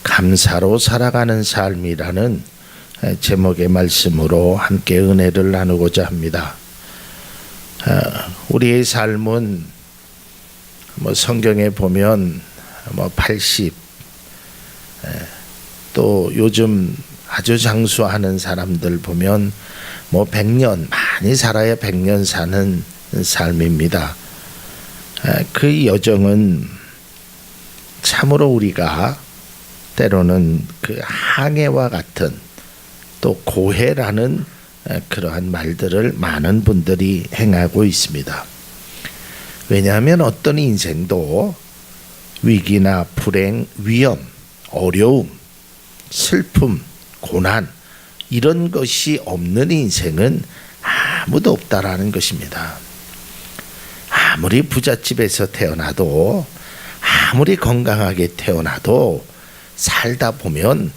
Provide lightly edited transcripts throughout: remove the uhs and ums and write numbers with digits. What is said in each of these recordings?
감사로 살아가는 삶이라는 제목의 말씀으로 함께 은혜를 나누고자 합니다. 우리의 삶은 성경에 보면 80, 또 요즘 아주 장수하는 사람들 보면 100년, 많이 살아야 100년 사는 삶입니다. 그 여정은 참으로 우리가 때로는 그 항해와 같은, 또 고해라는 그러한 말들을 많은 분들이 행하고 있습니다. 왜냐하면 어떤 인생도 위기나 불행, 위험, 어려움, 슬픔, 고난, 이런 것이 없는 인생은 아무도 없다라는 것입니다. 아무리 부잣집에서 태어나도, 아무리 건강하게 태어나도 살다 보면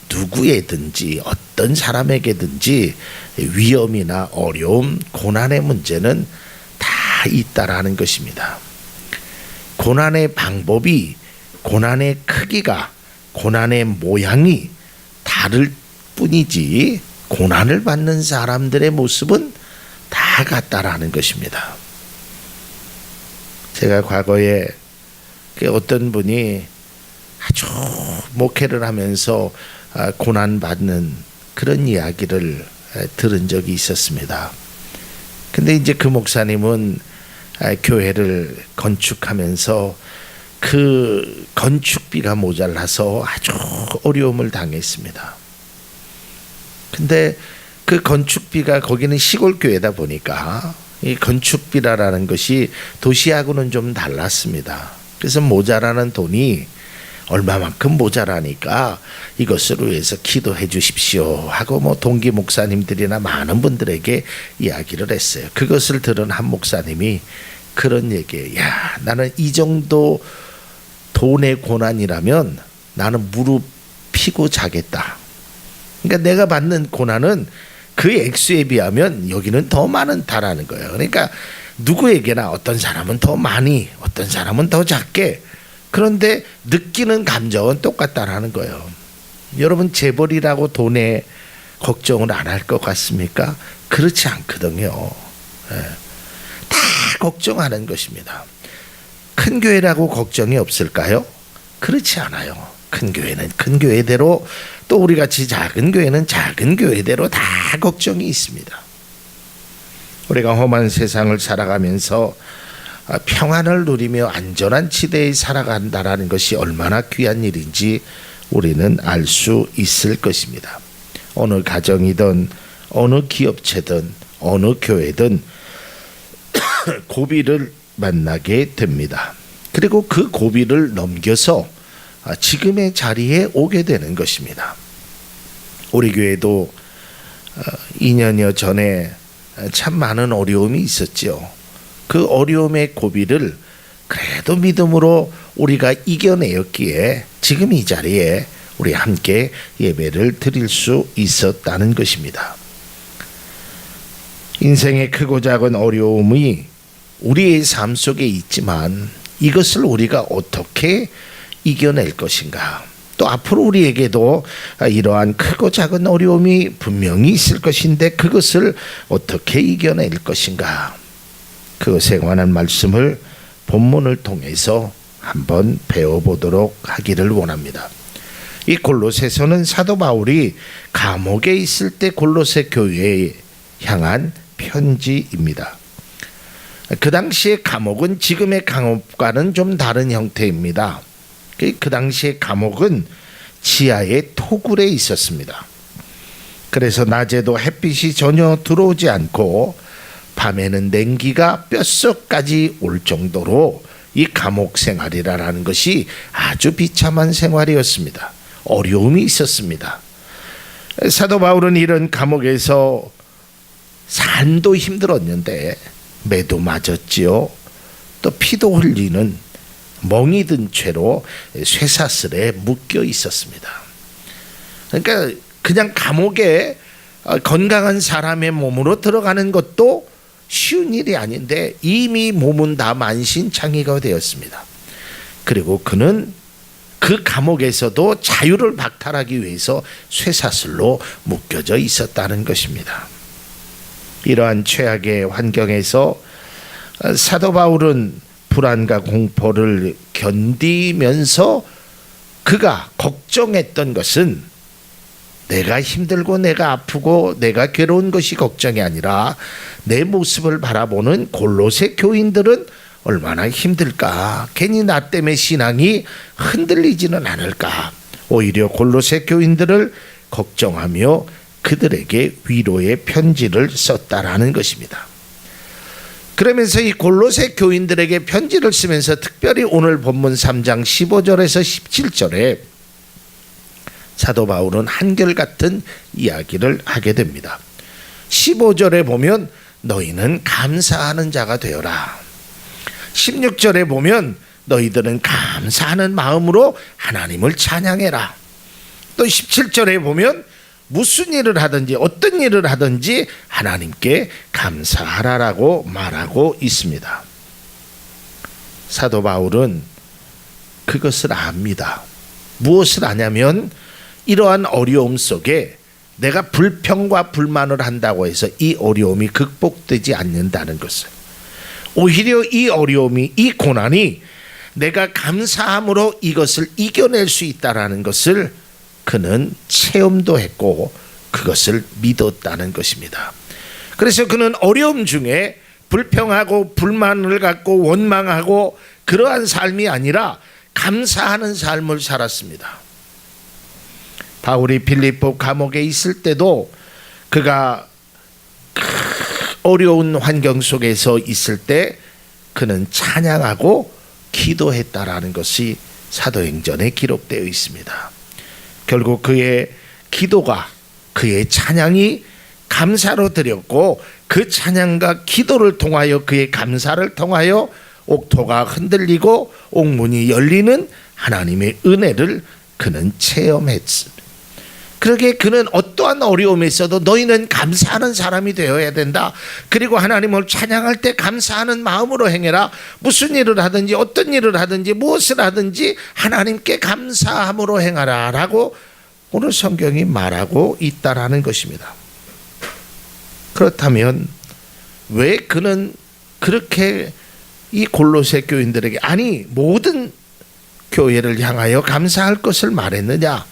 누구에든지 어떤 사람에게든지 위험이나 어려움, 고난의 문제는 다 있다라는 것입니다. 고난의 방법이, 고난의 크기가, 고난의 모양이 다를 뿐이지 고난을 받는 사람들의 모습은 다 같다라는 것입니다. 제가 과거에 어떤 분이 아주 목회를 하면서 고난받는 그런 이야기를 들은 적이 있었습니다. 근데 이제 그 목사님은 교회를 건축하면서 그 건축비가 모자라서 아주 어려움을 당했습니다. 근데 그 건축비가, 거기는 시골 교회다 보니까 이 건축비라는 것이 도시하고는 좀 달랐습니다. 그래서 모자라는 돈이 얼마만큼 모자라니까 이것을 위해서 기도해 주십시오 하고 동기 목사님들이나 많은 분들에게 이야기를 했어요. 그것을 들은 한 목사님이 그런 얘기예요. 야, 나는 이 정도 돈의 고난이라면 나는 무릎 피고 자겠다. 그러니까 내가 받는 고난은 그 액수에 비하면 여기는 더 많다라는 거예요. 그러니까 누구에게나 어떤 사람은 더 많이, 어떤 사람은 더 작게, 그런데 느끼는 감정은 똑같다라는 거예요. 여러분, 재벌이라고 돈에 걱정을 안 할 것 같습니까? 그렇지 않거든요. 다 걱정하는 것입니다. 큰 교회라고 걱정이 없을까요? 그렇지 않아요. 큰 교회는 큰 교회대로, 또 우리 같이 작은 교회는 작은 교회대로 다 걱정이 있습니다. 우리가 험한 세상을 살아가면서 평안을 누리며 안전한 지대에 살아간다라는 것이 얼마나 귀한 일인지 우리는 알 수 있을 것입니다. 어느 가정이든 어느 기업체든 어느 교회든 고비를 만나게 됩니다. 그리고 그 고비를 넘겨서 지금의 자리에 오게 되는 것입니다. 우리 교회도 2년여 전에 참 많은 어려움이 있었죠. 그 어려움의 고비를 그래도 믿음으로 우리가 이겨내었기에 지금 이 자리에 우리 함께 예배를 드릴 수 있었다는 것입니다. 인생의 크고 작은 어려움이 우리의 삶 속에 있지만 이것을 우리가 어떻게 이겨낼 것인가, 또 앞으로 우리에게도 이러한 크고 작은 어려움이 분명히 있을 것인데 그것을 어떻게 이겨낼 것인가, 그것에 관한 말씀을 본문을 통해서 한번 배워보도록 하기를 원합니다. 이 골로새서는 사도 바울이 감옥에 있을 때 골로새 교회에 향한 편지입니다. 그 당시의 감옥은 지금의 감옥과는 좀 다른 형태입니다. 그 당시의 감옥은 지하의 토굴에 있었습니다. 그래서 낮에도 햇빛이 전혀 들어오지 않고 밤에는 냉기가 뼛속까지 올 정도로 이 감옥 생활이라는 것이 아주 비참한 생활이었습니다. 어려움이 있었습니다. 사도 바울은 이런 감옥에서 삶도 힘들었는데 매도 맞았지요. 또 피도 흘리는 멍이 든 채로 쇠사슬에 묶여 있었습니다. 그러니까 그냥 감옥에 건강한 사람의 몸으로 들어가는 것도 쉬운 일이 아닌데 이미 몸은 다 만신창이가 되었습니다. 그리고 그는 그 감옥에서도 자유를 박탈하기 위해서 쇠사슬로 묶여져 있었다는 것입니다. 이러한 최악의 환경에서 사도 바울은 불안과 공포를 견디면서 그가 걱정했던 것은 내가 힘들고 내가 아프고 내가 괴로운 것이 걱정이 아니라 내 모습을 바라보는 골로새 교인들은 얼마나 힘들까? 괜히 나 때문에 신앙이 흔들리지는 않을까? 오히려 골로새 교인들을 걱정하며 그들에게 위로의 편지를 썼다라는 것입니다. 그러면서 이 골로새 교인들에게 편지를 쓰면서 특별히 오늘 본문 3장 15절에서 17절에 사도 바울은 한결같은 이야기를 하게 됩니다. 15절에 보면 너희는 감사하는 자가 되어라. 16절에 보면 너희들은 감사하는 마음으로 하나님을 찬양해라. 또 17절에 보면 무슨 일을 하든지 어떤 일을 하든지 하나님께 감사하라라고 말하고 있습니다. 사도 바울은 그것을 압니다. 무엇을 아냐면 이러한 어려움 속에 내가 불평과 불만을 한다고 해서 이 어려움이 극복되지 않는다는 것을, 오히려 이 어려움이, 이 고난이 내가 감사함으로 이것을 이겨낼 수 있다라는 것을 그는 체험도 했고 그것을 믿었다는 것입니다. 그래서 그는 어려움 중에 불평하고 불만을 갖고 원망하고 그러한 삶이 아니라 감사하는 삶을 살았습니다. 바울이 빌립보 감옥에 있을 때도 그가 어려운 환경 속에서 있을 때 그는 찬양하고 기도했다라는 것이 사도행전에 기록되어 있습니다. 결국 그의 기도가, 그의 찬양이 감사로 드렸고 그 찬양과 기도를 통하여, 그의 감사를 통하여 옥토가 흔들리고 옥문이 열리는 하나님의 은혜를 그는 체험했습니다. 그러기에 그는 어떠한 어려움에 있어도 너희는 감사하는 사람이 되어야 된다. 그리고 하나님을 찬양할 때 감사하는 마음으로 행해라. 무슨 일을 하든지 어떤 일을 하든지 무엇을 하든지 하나님께 감사함으로 행하라 라고 오늘 성경이 말하고 있다라는 것입니다. 그렇다면 왜 그는 그렇게 이 골로새 교인들에게, 아니 모든 교회를 향하여 감사할 것을 말했느냐?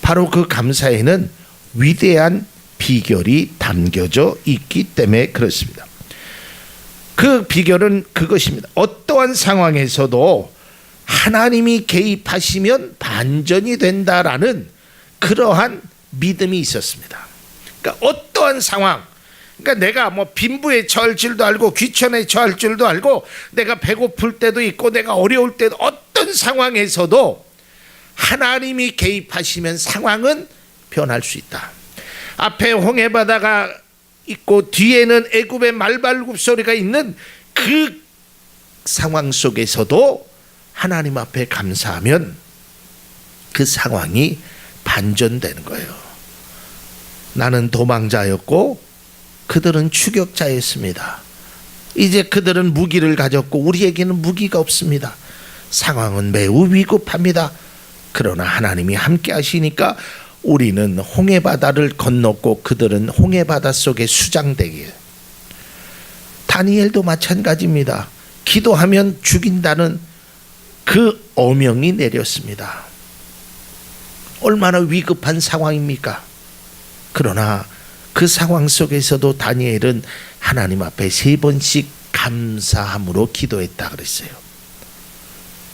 바로 그 감사에는 위대한 비결이 담겨져 있기 때문에 그렇습니다. 그 비결은 그것입니다. 어떠한 상황에서도 하나님이 개입하시면 반전이 된다라는 그러한 믿음이 있었습니다. 그러니까 어떠한 상황, 그러니까 내가 뭐 빈부에 처할 줄도 알고 귀천에 처할 줄도 알고 내가 배고플 때도 있고 내가 어려울 때도 어떤 상황에서도 하나님이 개입하시면 상황은 변할 수 있다. 앞에 홍해바다가 있고 뒤에는 애굽의 말발굽 소리가 있는 그 상황 속에서도 하나님 앞에 감사하면 그 상황이 반전되는 거예요. 나는 도망자였고 그들은 추격자였습니다. 이제 그들은 무기를 가졌고 우리에게는 무기가 없습니다. 상황은 매우 위급합니다. 그러나 하나님이 함께 하시니까 우리는 홍해바다를 건넜고 그들은 홍해바다 속에 수장되길. 다니엘도 마찬가지입니다. 기도하면 죽인다는 그 어명이 내렸습니다. 얼마나 위급한 상황입니까? 그러나 그 상황 속에서도 다니엘은 하나님 앞에 3번씩 감사함으로 기도했다 그랬어요.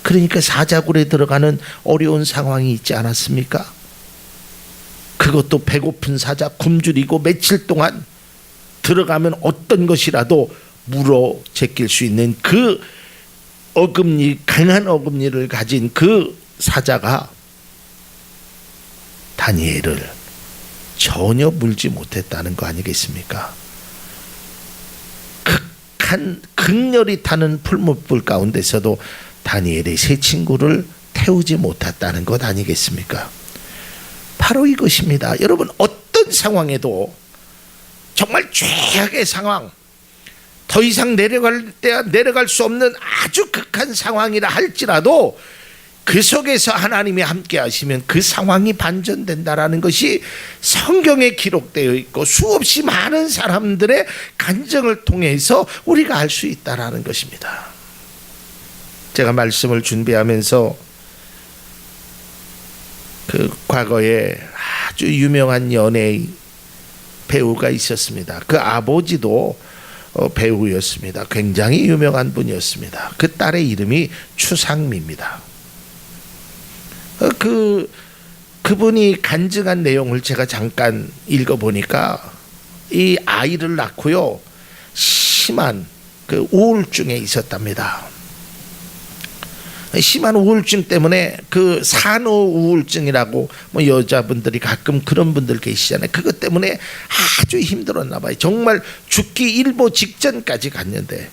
그러니까 사자굴에 들어가는 어려운 상황이 있지 않았습니까? 그것도 배고픈 사자 굶주리고 며칠 동안 들어가면 어떤 것이라도 물어 제낄 수 있는 그 어금니, 강한 어금니를 가진 그 사자가 다니엘을 전혀 물지 못했다는 거 아니겠습니까? 극한 극렬히 타는 풀무불 가운데서도 다니엘의 세 친구를 태우지 못했다는 것 아니겠습니까? 바로 이것입니다. 여러분, 어떤 상황에도 정말 최악의 상황, 더 이상 내려갈 수 없는 아주 극한 상황이라 할지라도 그 속에서 하나님이 함께 하시면 그 상황이 반전된다라는 것이 성경에 기록되어 있고 수없이 많은 사람들의 간증을 통해서 우리가 알 수 있다라는 것입니다. 제가 말씀을 준비하면서 그 과거에 아주 유명한 연예인 배우가 있었습니다. 그 아버지도 배우였습니다. 굉장히 유명한 분이었습니다. 그 딸의 이름이 추상미입니다. 그분이 간증한 내용을 제가 잠깐 읽어보니까 이 아이를 낳고요 심한 그 우울증에 있었답니다. 심한 우울증 때문에 그 산후 우울증이라고 뭐 여자분들이 가끔 그런 분들 계시잖아요. 그것 때문에 아주 힘들었나 봐요. 정말 죽기 일보 직전까지 갔는데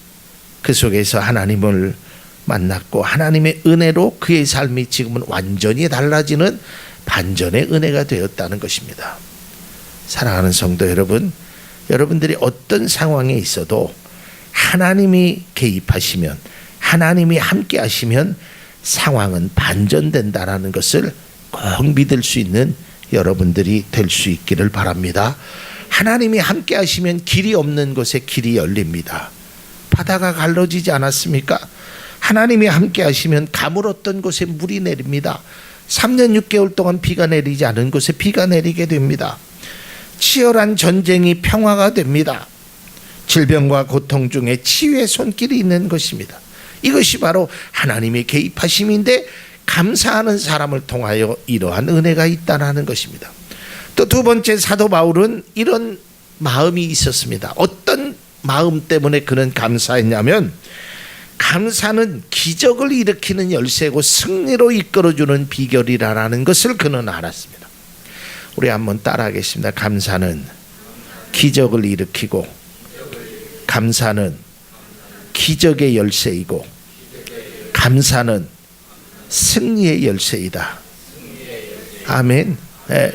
그 속에서 하나님을 만났고 하나님의 은혜로 그의 삶이 지금은 완전히 달라지는 반전의 은혜가 되었다는 것입니다. 사랑하는 성도 여러분, 여러분들이 어떤 상황에 있어도 하나님이 개입하시면, 하나님이 함께 하시면 상황은 반전된다라는 것을 꼭 믿을 수 있는 여러분들이 될 수 있기를 바랍니다. 하나님이 함께 하시면 길이 없는 곳에 길이 열립니다. 바다가 갈라지지 않았습니까? 하나님이 함께 하시면 가물었던 곳에 물이 내립니다. 3년 6개월 동안 비가 내리지 않은 곳에 비가 내리게 됩니다. 치열한 전쟁이 평화가 됩니다. 질병과 고통 중에 치유의 손길이 있는 것입니다. 이것이 바로 하나님의 개입하심인데 감사하는 사람을 통하여 이러한 은혜가 있다는 것입니다. 또 두 번째, 사도 바울은 이런 마음이 있었습니다. 어떤 마음 때문에 그는 감사했냐면, 감사는 기적을 일으키는 열쇠고 승리로 이끌어주는 비결이라는 것을 그는 알았습니다. 우리 한번 따라하겠습니다. 감사는 기적을 일으키고, 감사는 기적의 열쇠이고, 감사는 승리의 열쇠이다. 아멘.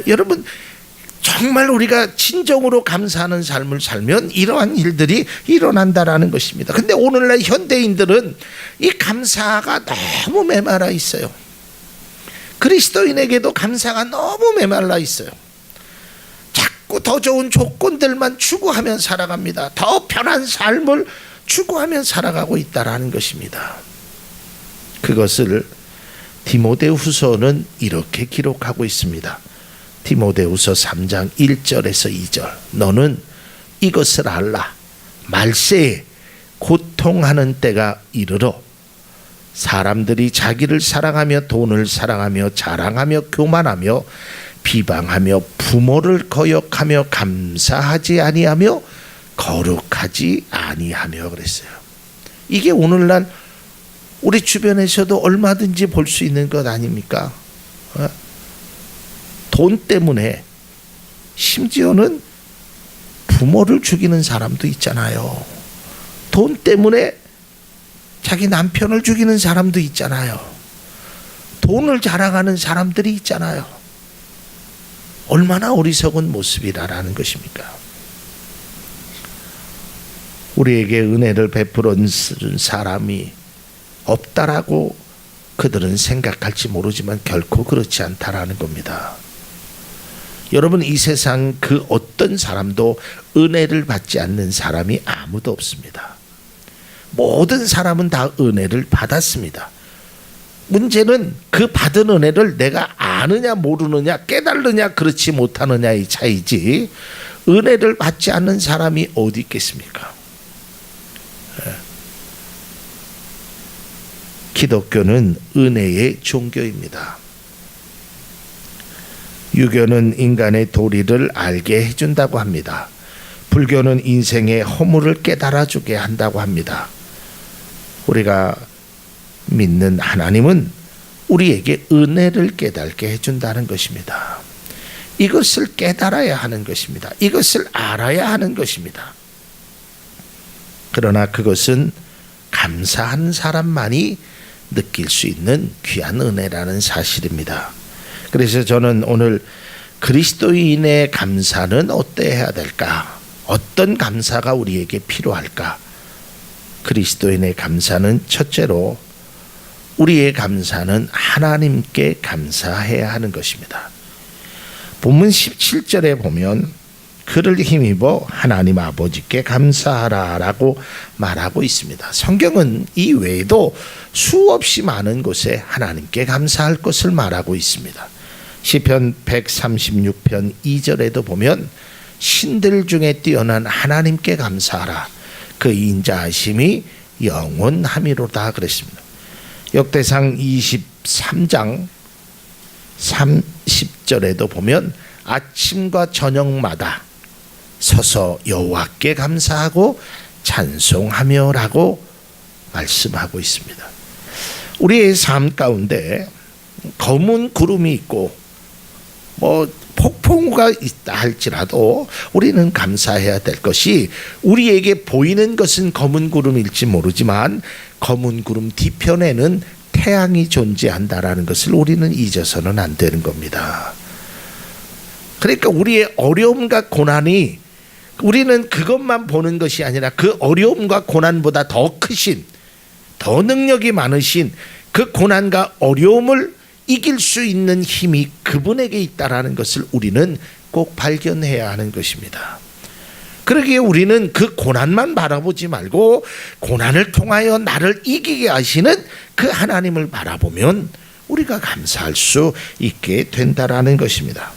여러분, 정말 우리가 진정으로 감사하는 삶을 살면 이러한 일들이 일어난다라는 것입니다. 근데 오늘날 현대인들은 이 감사가 너무 메말라 있어요. 그리스도인에게도 감사가 너무 메말라 있어요. 자꾸 더 좋은 조건들만 추구하며 살아갑니다. 더 편한 삶을 추구하며 살아가고 있다라는 것입니다. 그것을 디모데후서는 이렇게 기록하고 있습니다. 디모데후서 3장 1절에서 2절. 너는 이것을 알라. 말세에 고통하는 때가 이르러 사람들이 자기를 사랑하며 돈을 사랑하며 자랑하며 교만하며 비방하며 부모를 거역하며 감사하지 아니하며 거룩하지 아니하며 그랬어요. 이게 오늘날 우리 주변에서도 얼마든지 볼 수 있는 것 아닙니까? 돈 때문에 심지어는 부모를 죽이는 사람도 있잖아요. 돈 때문에 자기 남편을 죽이는 사람도 있잖아요. 돈을 자랑하는 사람들이 있잖아요. 얼마나 어리석은 모습이라는 것입니까? 우리에게 은혜를 베풀어 준 사람이 없다라고 그들은 생각할지 모르지만 결코 그렇지 않다라는 겁니다. 여러분, 이 세상 그 어떤 사람도 은혜를 받지 않는 사람이 아무도 없습니다. 모든 사람은 다 은혜를 받았습니다. 문제는 그 받은 은혜를 내가 아느냐 모르느냐 깨달느냐 그렇지 못하느냐의 차이지, 은혜를 받지 않는 사람이 어디 있겠습니까? 기독교는 은혜의 종교입니다. 유교는 인간의 도리를 알게 해준다고 합니다. 불교는 인생의 허물을 깨달아주게 한다고 합니다. 우리가 믿는 하나님은 우리에게 은혜를 깨닫게 해준다는 것입니다. 이것을 깨달아야 하는 것입니다. 이것을 알아야 하는 것입니다. 그러나 그것은 감사한 사람만이 느낄 수 있는 귀한 은혜라는 사실입니다. 그래서 저는 오늘 그리스도인의 감사는 어때야 될까? 어떤 감사가 우리에게 필요할까? 그리스도인의 감사는 첫째로 우리의 감사는 하나님께 감사해야 하는 것입니다. 본문 17절에 보면 그를 힘입어 하나님 아버지께 감사하라라고 말하고 있습니다. 성경은 이 외에도 수없이 많은 곳에 하나님께 감사할 것을 말하고 있습니다. 시편 136편 2절에도 보면 신들 중에 뛰어난 하나님께 감사하라. 그 인자하심이 영원함이로다 그랬습니다. 역대상 23장 30절에도 보면 아침과 저녁마다 서서 여호와께 감사하고 찬송하며라고 말씀하고 있습니다. 우리의 삶 가운데 검은 구름이 있고 폭풍우가 있다 할지라도 우리는 감사해야 될 것이, 우리에게 보이는 것은 검은 구름일지 모르지만 검은 구름 뒤편에는 태양이 존재한다라는 것을 우리는 잊어서는 안 되는 겁니다. 그러니까 우리의 어려움과 고난이, 우리는 그것만 보는 것이 아니라 그 어려움과 고난보다 더 크신, 더 능력이 많으신 그 고난과 어려움을 이길 수 있는 힘이 그분에게 있다라는 것을 우리는 꼭 발견해야 하는 것입니다. 그러기에 우리는 그 고난만 바라보지 말고 고난을 통하여 나를 이기게 하시는 그 하나님을 바라보면 우리가 감사할 수 있게 된다라는 것입니다.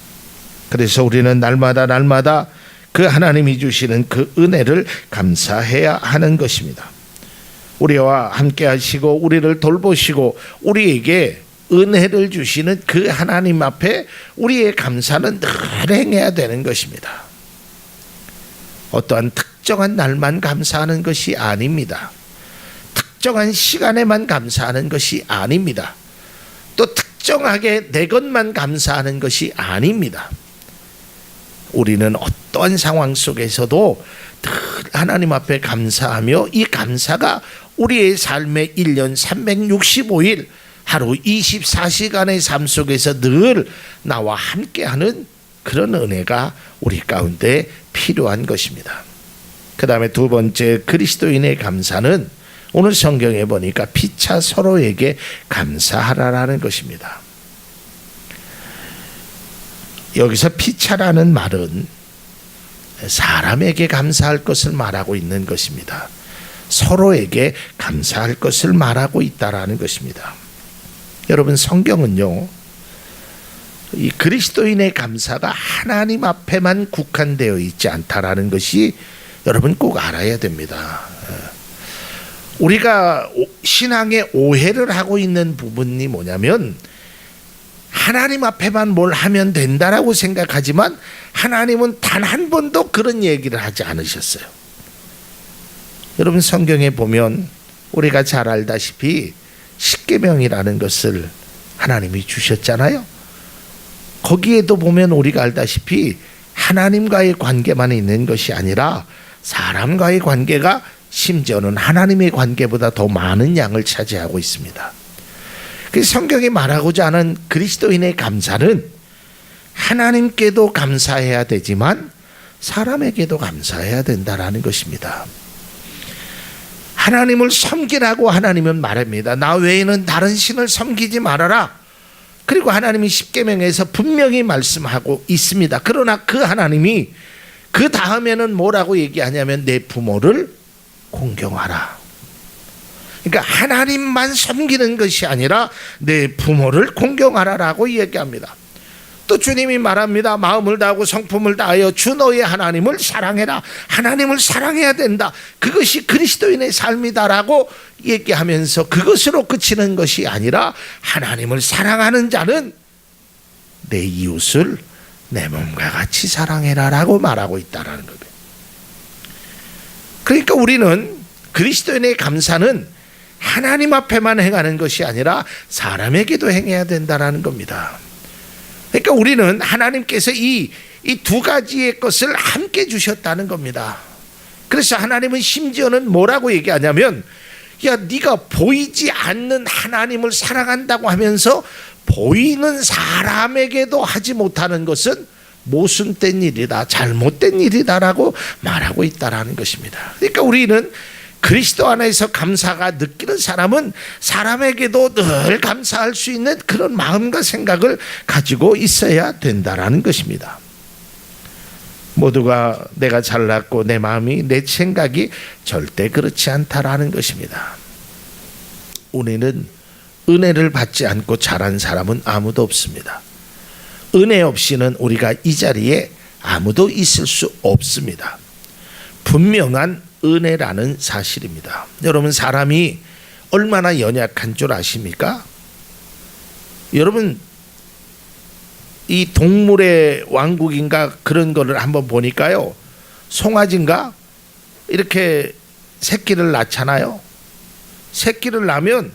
그래서 우리는 날마다 그 하나님이 주시는 그 은혜를 감사해야 하는 것입니다. 우리와 함께 하시고 우리를 돌보시고 우리에게 은혜를 주시는 그 하나님 앞에 우리의 감사는 늘 행해야 되는 것입니다. 어떠한 특정한 날만 감사하는 것이 아닙니다. 특정한 시간에만 감사하는 것이 아닙니다. 또 특정하게 내 것만 감사하는 것이 아닙니다. 우리는 어떠한 상황 속에서도 늘 하나님 앞에 감사하며 이 감사가 우리의 삶의 1년 365일 하루 24시간의 삶 속에서 늘 나와 함께하는 그런 은혜가 우리 가운데 필요한 것입니다. 그 다음에 두 번째, 그리스도인의 감사는 오늘 성경에 보니까 피차 서로에게 감사하라라는 것입니다. 여기서 피차라는 말은 사람에게 감사할 것을 말하고 있는 것입니다. 서로에게 감사할 것을 말하고 있다라는 것입니다. 여러분, 성경은요, 이 그리스도인의 감사가 하나님 앞에만 국한되어 있지 않다라는 것이 여러분 꼭 알아야 됩니다. 우리가 신앙의 오해를 하고 있는 부분이 뭐냐면, 하나님 앞에만 뭘 하면 된다라고 생각하지만 하나님은 단 한 번도 그런 얘기를 하지 않으셨어요. 여러분, 성경에 보면 우리가 잘 알다시피 십계명이라는 것을 하나님이 주셨잖아요. 거기에도 보면 우리가 알다시피 하나님과의 관계만 있는 것이 아니라 사람과의 관계가 심지어는 하나님의 관계보다 더 많은 양을 차지하고 있습니다. 그 성경이 말하고자 하는 그리스도인의 감사는 하나님께도 감사해야 되지만 사람에게도 감사해야 된다라는 것입니다. 하나님을 섬기라고 하나님은 말합니다. 나 외에는 다른 신을 섬기지 말아라. 그리고 하나님이 십계명에서 분명히 말씀하고 있습니다. 그러나 그 하나님이 그 다음에는 뭐라고 얘기하냐면 내 부모를 공경하라. 그러니까 하나님만 섬기는 것이 아니라 내 부모를 공경하라라고 얘기합니다. 또 주님이 말합니다. 마음을 다하고 성품을 다하여 주 너의 하나님을 사랑해라. 하나님을 사랑해야 된다. 그것이 그리스도인의 삶이다라고 얘기하면서 그것으로 그치는 것이 아니라 하나님을 사랑하는 자는 내 이웃을 내 몸과 같이 사랑해라라고 말하고 있다라는 겁니다. 그러니까 우리는 그리스도인의 감사는 하나님 앞에만 행하는 것이 아니라 사람에게도 행해야 된다라는 겁니다. 그러니까 우리는 하나님께서 이 두 가지의 것을 함께 주셨다는 겁니다. 그래서 하나님은 심지어는 뭐라고 얘기하냐면, 야, 네가 보이지 않는 하나님을 사랑한다고 하면서 보이는 사람에게도 하지 못하는 것은 모순된 일이다, 잘못된 일이다라고 말하고 있다라는 것입니다. 그러니까 우리는 그리스도 안에서 감사가 느끼는 사람은 사람에게도 늘 감사할 수 있는 그런 마음과 생각을 가지고 있어야 된다라는 것입니다. 모두가 내가 잘났고 내 마음이, 내 생각이 절대 그렇지 않다라는 것입니다. 우리는 은혜를 받지 않고 자란 사람은 아무도 없습니다. 은혜 없이는 우리가 이 자리에 아무도 있을 수 없습니다. 분명한 은혜라는 사실입니다. 여러분, 사람이 얼마나 연약한 줄 아십니까? 여러분, 이 동물의 왕국인가 그런 거를 한번 보니까요, 송아지인가 이렇게 새끼를 낳잖아요. 새끼를 낳으면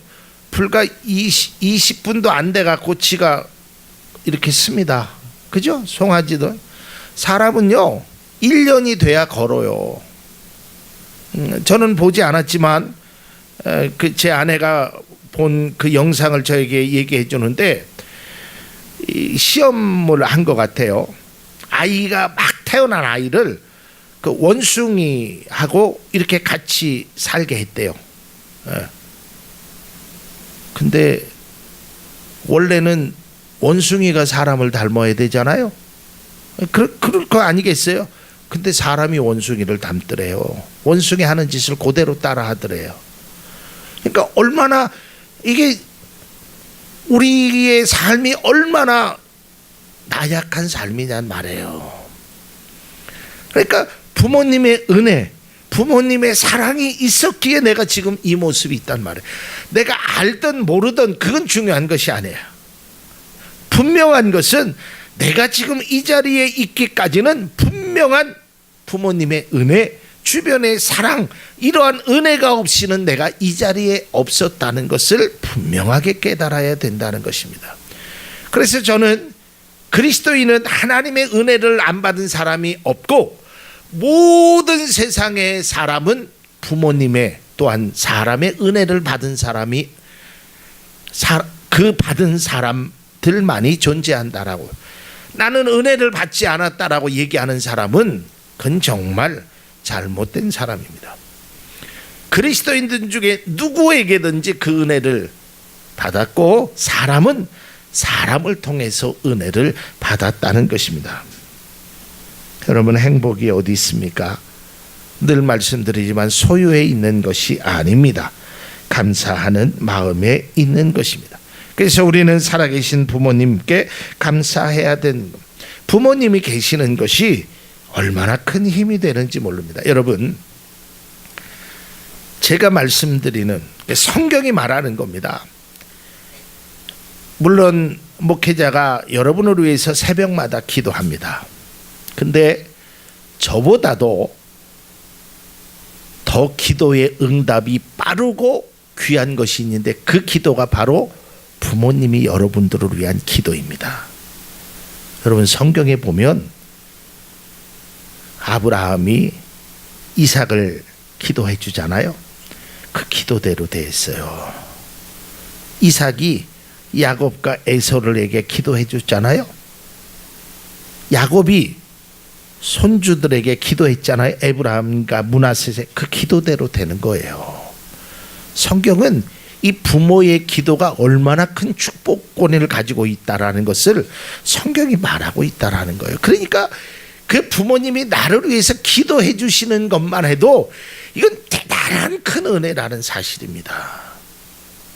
불과 20분도 안 돼 갖고 지가 이렇게 씁니다. 그죠? 송아지도. 사람은요 1년이 돼야 걸어요. 저는 보지 않았지만 제 아내가 본 그 영상을 저에게 얘기해 주는데, 시험을 한 것 같아요. 아이가 막 태어난 아이를 그 원숭이하고 이렇게 같이 살게 했대요. 근데 원래는 원숭이가 사람을 닮아야 되잖아요. 그럴 거 아니겠어요? 근데 사람이 원숭이를 닮더래요. 원숭이 하는 짓을 그대로 따라 하더래요. 그러니까 얼마나 이게 우리의 삶이 얼마나 나약한 삶이냔 말이에요. 그러니까 부모님의 은혜, 부모님의 사랑이 있었기에 내가 지금 이 모습이 있단 말이에요. 내가 알든 모르든 그건 중요한 것이 아니에요. 분명한 것은 내가 지금 이 자리에 있기까지는 분명한 부모님의 은혜, 주변의 사랑, 이러한 은혜가 없이는 내가 이 자리에 없었다는 것을 분명하게 깨달아야 된다는 것입니다. 그래서 저는 그리스도인은 하나님의 은혜를 안 받은 사람이 없고, 모든 세상의 사람은 부모님의 또한 사람의 은혜를 받은 사람이 그 받은 사람들만이 존재한다라고. 나는 은혜를 받지 않았다라고 얘기하는 사람은 그건 정말 잘못된 사람입니다. 그리스도인들 중에 누구에게든지 그 은혜를 받았고, 사람은 사람을 통해서 은혜를 받았다는 것입니다. 여러분, 행복이 어디 있습니까? 늘 말씀드리지만 소유에 있는 것이 아닙니다. 감사하는 마음에 있는 것입니다. 그래서 우리는 살아계신 부모님께 감사해야 되는 겁니다. 부모님이 계시는 것이 얼마나 큰 힘이 되는지 모릅니다. 여러분, 제가 말씀드리는 성경이 말하는 겁니다. 물론 목회자가 여러분을 위해서 새벽마다 기도합니다. 근데 저보다도 더 기도의 응답이 빠르고 귀한 것이 있는데, 그 기도가 바로 부모님이 여러분들을 위한 기도입니다. 여러분, 성경에 보면 아브라함이 이삭을 기도해 주잖아요. 그 기도대로 돼 있어요. 이삭이 야곱과 에서를에게 기도해 줬잖아요. 야곱이 손주들에게 기도했잖아요. 에브라함과 므낫세. 그 기도대로 되는 거예요. 성경은 이 부모의 기도가 얼마나 큰 축복권을 가지고 있다라는 것을 성경이 말하고 있다라는 거예요. 그러니까 그 부모님이 나를 위해서 기도해 주시는 것만 해도 이건 대단한 큰 은혜라는 사실입니다.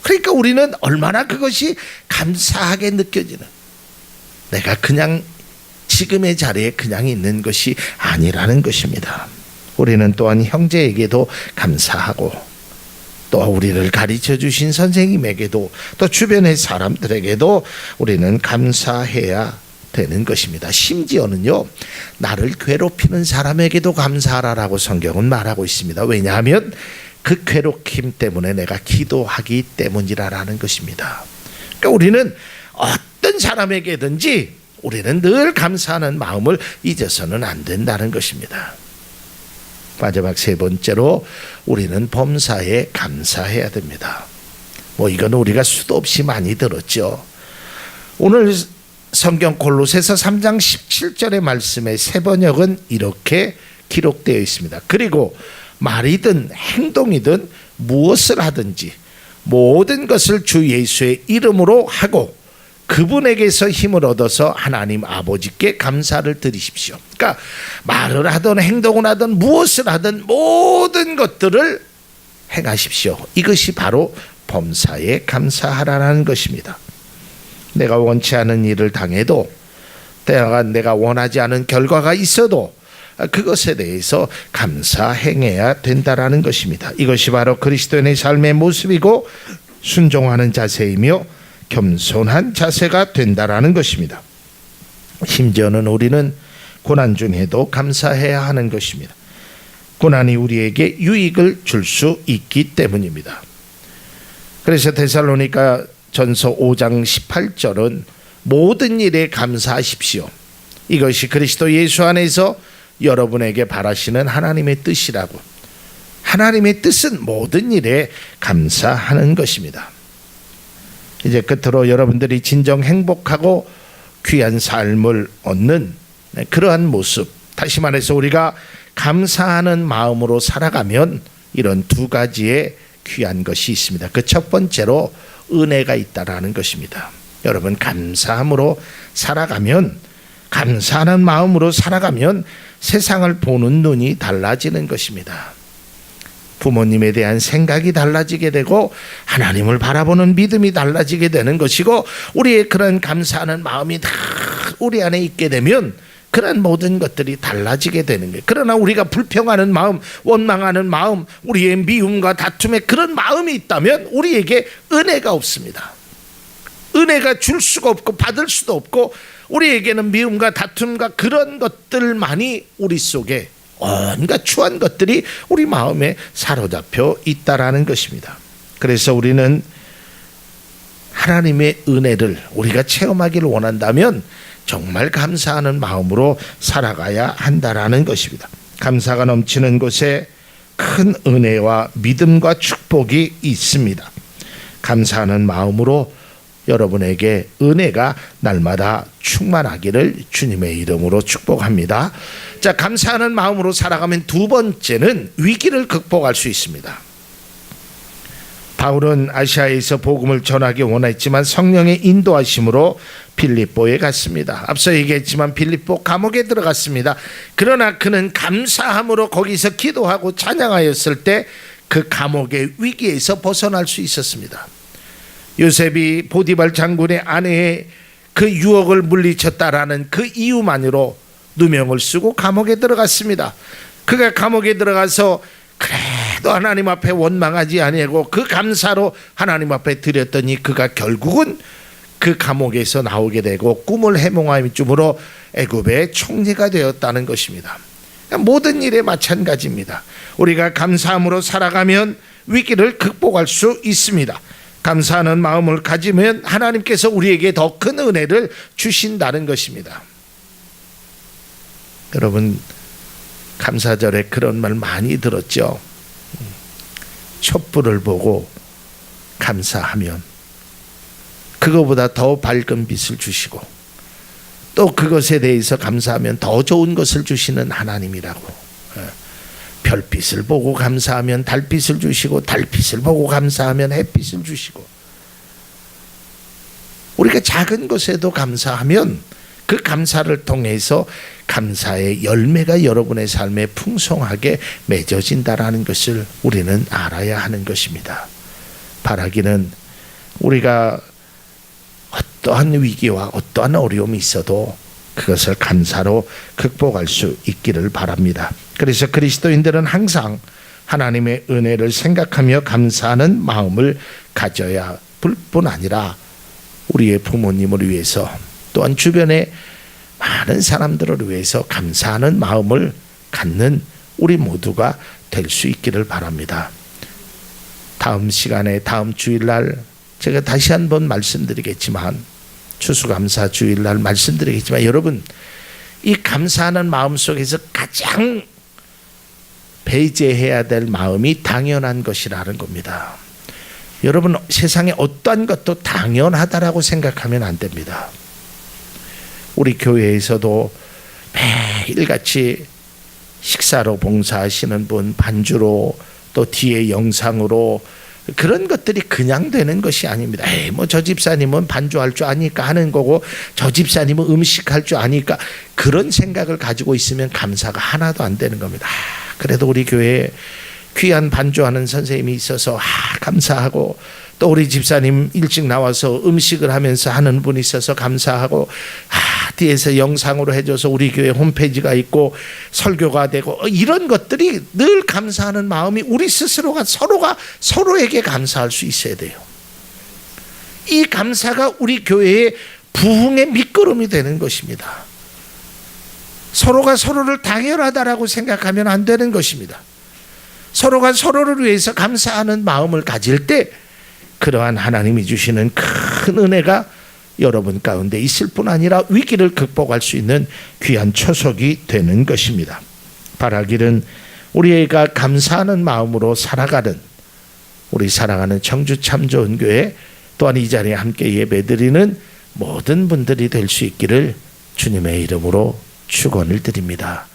그러니까 우리는 얼마나 그것이 감사하게 느껴지는, 내가 그냥 지금의 자리에 그냥 있는 것이 아니라는 것입니다. 우리는 또한 형제에게도 감사하고, 또 우리를 가르쳐 주신 선생님에게도, 또 주변의 사람들에게도 우리는 감사해야 되는 것입니다. 심지어는요, 나를 괴롭히는 사람에게도 감사하라고 성경은 말하고 있습니다. 왜냐하면 그 괴롭힘 때문에 내가 기도하기 때문이라는 것입니다. 그러니까 우리는 어떤 사람에게든지 우리는 늘 감사하는 마음을 잊어서는 안 된다는 것입니다. 마지막 세 번째로 우리는 범사에 감사해야 됩니다. 이건 우리가 수도 없이 많이 들었죠. 오늘 성경 골로새서 3장 17절의 말씀의 세 번역은 이렇게 기록되어 있습니다. 그리고 말이든 행동이든 무엇을 하든지 모든 것을 주 예수의 이름으로 하고 그분에게서 힘을 얻어서 하나님 아버지께 감사를 드리십시오. 그러니까 말을 하든 행동을 하든 무엇을 하든 모든 것들을 행하십시오. 이것이 바로 범사에 감사하라는 것입니다. 내가 원치 않은 일을 당해도 내가 원하지 않은 결과가 있어도 그것에 대해서 감사행해야 된다라는 것입니다. 이것이 바로 그리스도인의 삶의 모습이고 순종하는 자세이며 겸손한 자세가 된다라는 것입니다. 심지어는 우리는 고난 중에도 감사해야 하는 것입니다. 고난이 우리에게 유익을 줄 수 있기 때문입니다. 그래서 데살로니가 전서 5장 18절은 모든 일에 감사하십시오. 이것이 그리스도 예수 안에서 여러분에게 바라시는 하나님의 뜻이라고. 하나님의 뜻은 모든 일에 감사하는 것입니다. 이제 끝으로 여러분들이 진정 행복하고 귀한 삶을 얻는 그러한 모습, 다시 말해서 우리가 감사하는 마음으로 살아가면 이런 두 가지의 귀한 것이 있습니다. 그 첫 번째로 은혜가 있다라는 것입니다. 여러분, 감사함으로 살아가면, 감사하는 마음으로 살아가면 세상을 보는 눈이 달라지는 것입니다. 부모님에 대한 생각이 달라지게 되고 하나님을 바라보는 믿음이 달라지게 되는 것이고, 우리의 그런 감사하는 마음이 다 우리 안에 있게 되면 그런 모든 것들이 달라지게 되는 거예요. 그러나 우리가 불평하는 마음, 원망하는 마음, 우리의 미움과 다툼에 그런 마음이 있다면 우리에게 은혜가 없습니다. 은혜가 줄 수가 없고 받을 수도 없고, 우리에게는 미움과 다툼과 그런 것들만이 우리 속에 온갖 추한 것들이 우리 마음에 사로잡혀 있다라는 것입니다. 그래서 우리는 하나님의 은혜를 우리가 체험하기를 원한다면 정말 감사하는 마음으로 살아가야 한다라는 것입니다. 감사가 넘치는 곳에 큰 은혜와 믿음과 축복이 있습니다. 감사하는 마음으로 여러분에게 은혜가 날마다 충만하기를 주님의 이름으로 축복합니다. 자, 감사하는 마음으로 살아가면 두 번째는 위기를 극복할 수 있습니다. 바울은 아시아에서 복음을 전하기 원했지만 성령의 인도하심으로 빌립보에 갔습니다. 앞서 얘기했지만 빌립보 감옥에 들어갔습니다. 그러나 그는 감사함으로 거기서 기도하고 찬양하였을 때 그 감옥의 위기에서 벗어날 수 있었습니다. 요셉이 보디발 장군의 아내의 그 유혹을 물리쳤다라는 그 이유만으로 누명을 쓰고 감옥에 들어갔습니다. 그가 감옥에 들어가서 그래도 하나님 앞에 원망하지 아니하고 그 감사로 하나님 앞에 드렸더니 그가 결국은 그 감옥에서 나오게 되고 꿈을 해몽함이므로 애굽의 총리가 되었다는 것입니다. 모든 일에 마찬가지입니다. 우리가 감사함으로 살아가면 위기를 극복할 수 있습니다. 감사하는 마음을 가지면 하나님께서 우리에게 더 큰 은혜를 주신다는 것입니다. 여러분, 감사절에 그런 말 많이 들었죠. 촛불을 보고 감사하면 그거보다 더 밝은 빛을 주시고 또 그것에 대해서 감사하면 더 좋은 것을 주시는 하나님이라고. 별빛을 보고 감사하면 달빛을 주시고 달빛을 보고 감사하면 햇빛을 주시고, 우리가 작은 것에도 감사하면 그 감사를 통해서 감사의 열매가 여러분의 삶에 풍성하게 맺어진다라는 것을 우리는 알아야 하는 것입니다. 바라기는 우리가 어떠한 위기와 어떠한 어려움이 있어도 그것을 감사로 극복할 수 있기를 바랍니다. 그래서 그리스도인들은 항상 하나님의 은혜를 생각하며 감사하는 마음을 가져야 뿐 아니라 우리의 부모님을 위해서 또한 주변의 많은 사람들을 위해서 감사하는 마음을 갖는 우리 모두가 될 수 있기를 바랍니다. 다음 시간에 다음 주일날 제가 다시 한번 말씀드리겠지만, 추수감사 주일날 말씀드리겠지만, 여러분, 이 감사하는 마음 속에서 가장 배제해야 될 마음이 당연한 것이라는 겁니다. 여러분, 세상에 어떠한 것도 당연하다라고 생각하면 안 됩니다. 우리 교회에서도 매일같이 식사로 봉사하시는 분, 반주로, 또 뒤에 영상으로, 그런 것들이 그냥 되는 것이 아닙니다. 뭐 저 집사님은 반주할 줄 아니까 하는 거고, 저 집사님은 음식할 줄 아니까, 그런 생각을 가지고 있으면 감사가 하나도 안 되는 겁니다. 그래도 우리 교회에 귀한 반주하는 선생님이 있어서 감사하고, 또 우리 집사님 일찍 나와서 음식을 하면서 하는 분이 있어서 감사하고, 뒤에서 영상으로 해줘서 우리 교회 홈페이지가 있고 설교가 되고, 이런 것들이 늘 감사하는 마음이 우리 스스로가 서로에게 감사할 수 있어야 돼요. 이 감사가 우리 교회의 부흥의 밑거름이 되는 것입니다. 서로가 서로를 당연하다라고 생각하면 안 되는 것입니다. 서로가 서로를 위해서 감사하는 마음을 가질 때 그러한 하나님이 주시는 큰 은혜가 여러분 가운데 있을 뿐 아니라 위기를 극복할 수 있는 귀한 초석이 되는 것입니다. 바라기는 우리가 감사하는 마음으로 살아가는 우리 사랑하는 청주 참 좋은 교회, 또한 이 자리에 함께 예배드리는 모든 분들이 될 수 있기를 주님의 이름으로 축원을 드립니다.